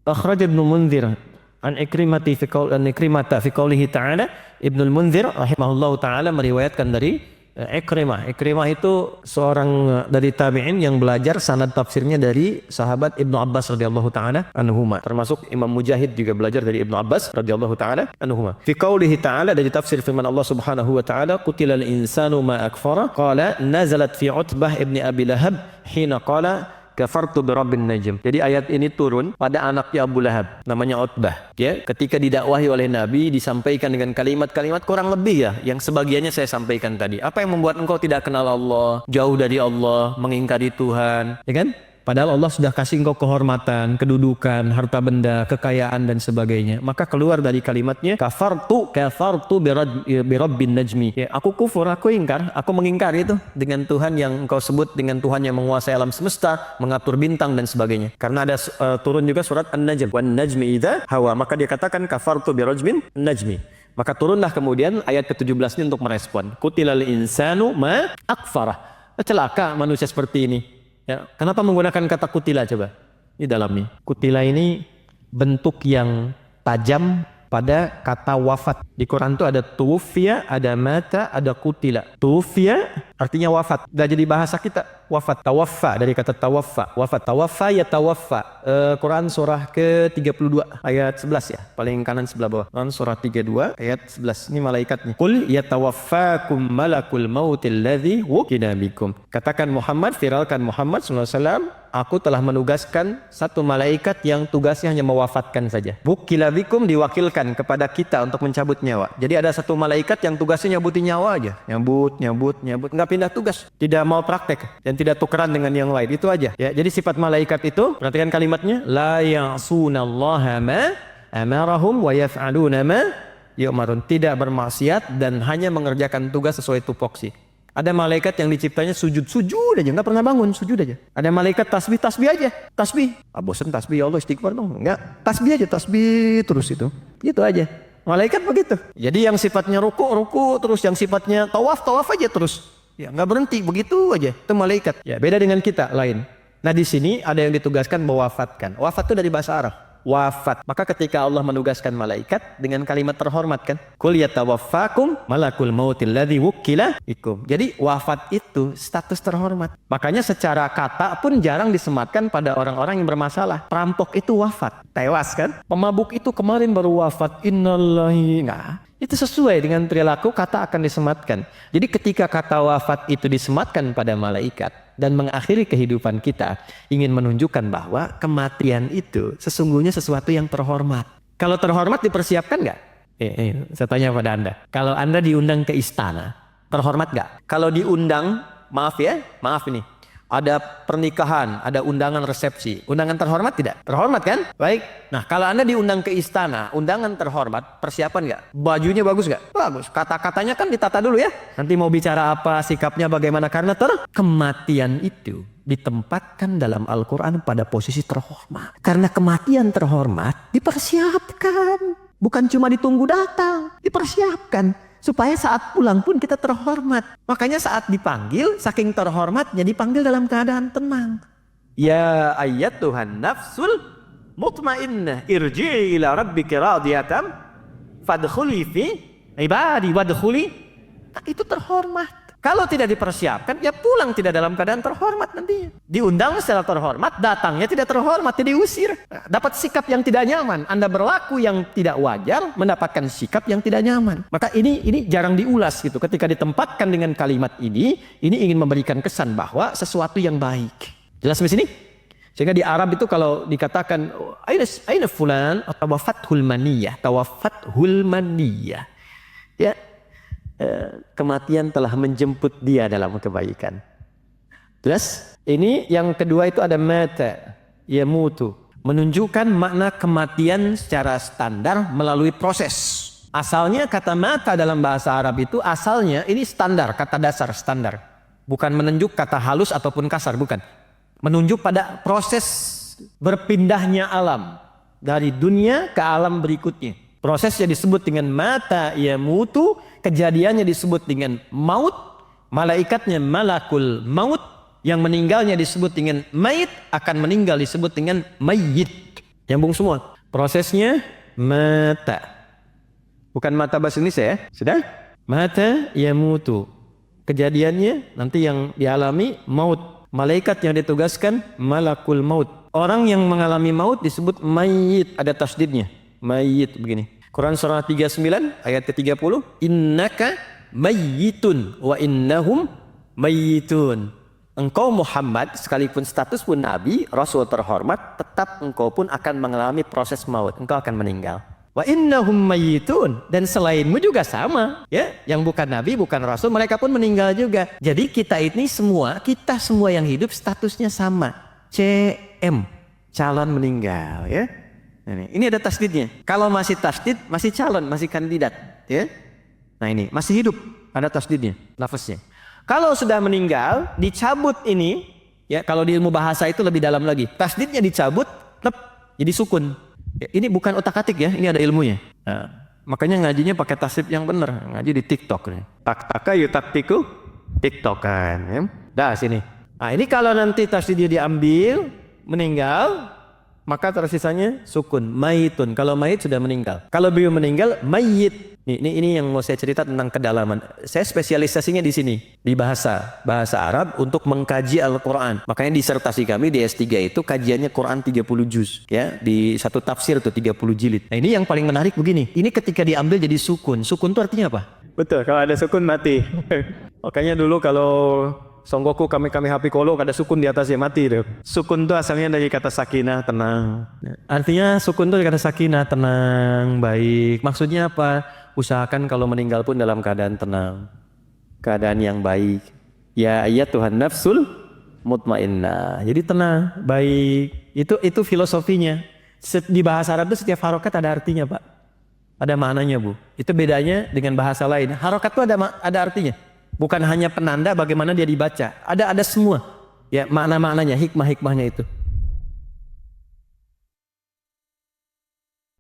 Akhraj Ibnu Munzir an Ikrimata fi qoulihi ta'ala. Ibnu Munzir rahimahullahu taala meriwayatkan dari Ikrimah. Ikrimah itu seorang dari tabi'in yang belajar sanad tafsirnya dari sahabat Ibnu Abbas radhiyallahu taala anhuma. Termasuk Imam Mujahid juga belajar dari Ibnu Abbas radhiyallahu taala anhuma. Fi qoulihi ta'ala, dari tafsir firman Allah Subhanahu wa taala, qutilal insanu ma akfara qala nazalat fi Utbah ibni Abi Lahab hina qala kafartu birabbin najm. Jadi ayat ini turun pada anaknya Abu Lahab, namanya Utbah. Ya, ketika didakwahi oleh Nabi, disampaikan dengan kalimat-kalimat kurang lebih ya, yang sebagiannya saya sampaikan tadi. Apa yang membuat engkau tidak kenal Allah, jauh dari Allah, mengingkari Tuhan, ya kan? Padahal Allah sudah kasih engkau kehormatan, kedudukan, harta benda, kekayaan dan sebagainya. Maka keluar dari kalimatnya kafartu birabbin najmi. Ya, aku kufur, aku ingkar, aku mengingkari itu dengan Tuhan yang engkau sebut dengan Tuhan yang menguasai alam semesta, mengatur bintang dan sebagainya. Karena ada turun juga surat An-Najm, wan najmi idza hawa. Maka dia katakan kafartu birabbin najmi. Maka turunlah kemudian ayat ke-17 ini untuk merespon. Qutilal insanu ma akfarah. Celaka manusia seperti ini. Ya, kenapa menggunakan kata kutila coba? Ini dalamnya. Kutila ini bentuk yang tajam pada kata wafat. Di Quran itu ada tuwfiya, ada mata, ada kutila. Tuwfiya artinya wafat. Sudah jadi bahasa kita. Wafat, tawaffa, dari kata tawaffa. Wafat, tawaffa ya tawaffa. Quran surah ke-32 ayat 11 ya. Paling kanan sebelah bawah. Quran surah 32 ayat 11. Ini malaikatnya. Qul yatawaffakum malakul mautil ladzi wukila bikum. Katakan Muhammad, viralkan Muhammad SAW, aku telah menugaskan satu malaikat yang tugasnya hanya mewafatkan saja. Wukila bikum, diwakilkan kepada kita untuk mencabut nyawa. Jadi ada satu malaikat yang tugasnya nyabutin nyawa aja. Nyabut, nggak pindah tugas. Tidak mau praktek dan tidak tukeran dengan yang lain. Itu aja. Ya, jadi sifat malaikat itu, perhatikan kalimatnya, la ya'sunallaha ma amarahum wa yaf'aluna ma yu'marun. Tidak bermaksiat dan hanya mengerjakan tugas sesuai tupoksi. Ada malaikat yang diciptanya sujud aja, nggak pernah bangun, sujud aja. Ada malaikat tasbih aja, tasbih. Bosan tasbih, ya Allah istighfar dong. Enggak, tasbih aja, tasbih terus itu. Itu aja. Malaikat begitu. Jadi yang sifatnya ruku terus, yang sifatnya tawaf aja terus. Ya, nggak berhenti, begitu aja. Itu malaikat. Ya, beda dengan kita, lain. Nah, di sini ada yang ditugaskan mewafatkan. Wafat itu dari bahasa Arab. Wafat. Maka ketika Allah menugaskan malaikat dengan kalimat terhormat kan, qul yatawaffakum malakul mautil ladzi wukila bikum. Jadi wafat itu status terhormat. Makanya secara kata pun jarang disematkan pada orang-orang yang bermasalah. Perampok itu wafat, tewas kan? Pemabuk itu kemarin baru wafat, innalillahi. Nah, itu sesuai dengan perilaku kata akan disematkan. Jadi ketika kata wafat itu disematkan pada malaikat dan mengakhiri kehidupan kita, ingin menunjukkan bahwa kematian itu sesungguhnya sesuatu yang terhormat. Kalau terhormat dipersiapkan nggak? Saya tanya pada Anda. Kalau Anda diundang ke istana, terhormat nggak? Kalau diundang, maaf ini, ada pernikahan, ada undangan resepsi. Undangan terhormat tidak? Terhormat kan? Baik. Nah, kalau Anda diundang ke istana, undangan terhormat, persiapan nggak? Bajunya bagus nggak? Bagus. Kata-katanya kan ditata dulu ya. Nanti mau bicara apa, sikapnya bagaimana. Karena kematian itu ditempatkan dalam Al-Quran pada posisi terhormat. Karena kematian terhormat dipersiapkan. Bukan cuma ditunggu datang, dipersiapkan. Supaya saat pulang pun kita terhormat. Makanya saat dipanggil, saking terhormatnya dipanggil dalam keadaan tenang. Ya ayyatuhan nafsul mutmainnah irji'i ila rabbika radiyatan fadkhuli fi ibadi wadkhuli. Itu terhormat. Kalau tidak dipersiapkan, ya pulang tidak dalam keadaan terhormat nantinya. Diundang secara terhormat, datangnya tidak terhormat, jadi diusir. Dapat sikap yang tidak nyaman. Anda berlaku yang tidak wajar, mendapatkan sikap yang tidak nyaman. Maka ini jarang diulas gitu. Ketika ditempatkan dengan kalimat ini ingin memberikan kesan bahwa sesuatu yang baik. Jelas di sini? Sehingga di Arab itu kalau dikatakan aina fulan atau tawafathul maniyah. Ya. Kematian telah menjemput dia dalam kebaikan. Terus ini yang kedua itu ada mata yamutu, menunjukkan makna kematian secara standar melalui proses. Asalnya kata mata dalam bahasa Arab itu asalnya ini standar, kata dasar standar, bukan menunjuk kata halus ataupun kasar, bukan. Menunjuk pada proses berpindahnya alam dari dunia ke alam berikutnya. Prosesnya disebut dengan mata yamutu, kejadiannya disebut dengan maut, malaikatnya malakul maut, yang meninggalnya disebut dengan mayit, akan meninggal disebut dengan mayyit. Nyambung semua. Prosesnya mata. Bukan mata bahasa Indonesia ya. Sudah? Mata yamutu. Kejadiannya nanti yang dialami maut. Malaikat yang ditugaskan malakul maut. Orang yang mengalami maut disebut mayyit. Ada tasdidnya. Mayyit begini. Quran surah 39 ayat ke-30. Innaka mayyitun wa innahum mayyitun. Engkau Muhammad sekalipun status pun Nabi, Rasul terhormat, tetap engkau pun akan mengalami proses maut. Engkau akan meninggal. Wa innahum mayyitun, dan selainmu juga sama, ya, yang bukan Nabi, bukan Rasul, mereka pun meninggal juga. Jadi kita semua yang hidup statusnya sama. CM, calon meninggal, ya. Ini ada tasdidnya. Kalau masih tasdid, masih calon, masih kandidat, ya. Nah ini masih hidup, ada tasdidnya, lafaznya. Kalau sudah meninggal, dicabut ini, ya, kalau di ilmu bahasa itu lebih dalam lagi. Tasdidnya dicabut, jadi sukun. Ya, ini bukan otak-atik ya, ini ada ilmunya. Nah, makanya ngajinya pakai tasdid yang benar, ngaji di TikTok nih. Tak-taka yutaktiku TikTokan, ya. Dah sini. Nah, ini kalau nanti tasdidnya diambil, meninggal, maka tersisanya sukun, mayitun. Kalau mayit sudah meninggal. Kalau beliau meninggal, mayyit. Ini yang mau saya cerita tentang kedalaman. Saya spesialisasinya di sini, di bahasa Arab untuk mengkaji Al-Quran. Makanya disertasi kami di S3 itu kajiannya Quran 30 juz, ya, di satu tafsir tuh 30 jilid. Nah, ini yang paling menarik begini. Ini ketika diambil jadi sukun. Sukun itu artinya apa? Betul, kalau ada sukun mati. Makanya dulu kalau Songgoku kami Happy Kolo ada sukun di atasnya mati deh. Sukun itu asalnya dari kata sakinah, tenang. Artinya sukun itu dari kata sakinah, tenang, baik. Maksudnya apa? Usahakan kalau meninggal pun dalam keadaan tenang, keadaan yang baik. Ya Tuhan nafsul mutmainnah. Jadi tenang, baik. Itu filosofinya. Di bahasa Arab itu setiap harokat ada artinya, Pak. Ada maknanya, Bu. Itu bedanya dengan bahasa lain. Harokat itu ada artinya. Bukan hanya penanda bagaimana dia dibaca. Ada semua. Ya, makna-maknanya, hikmah-hikmahnya itu.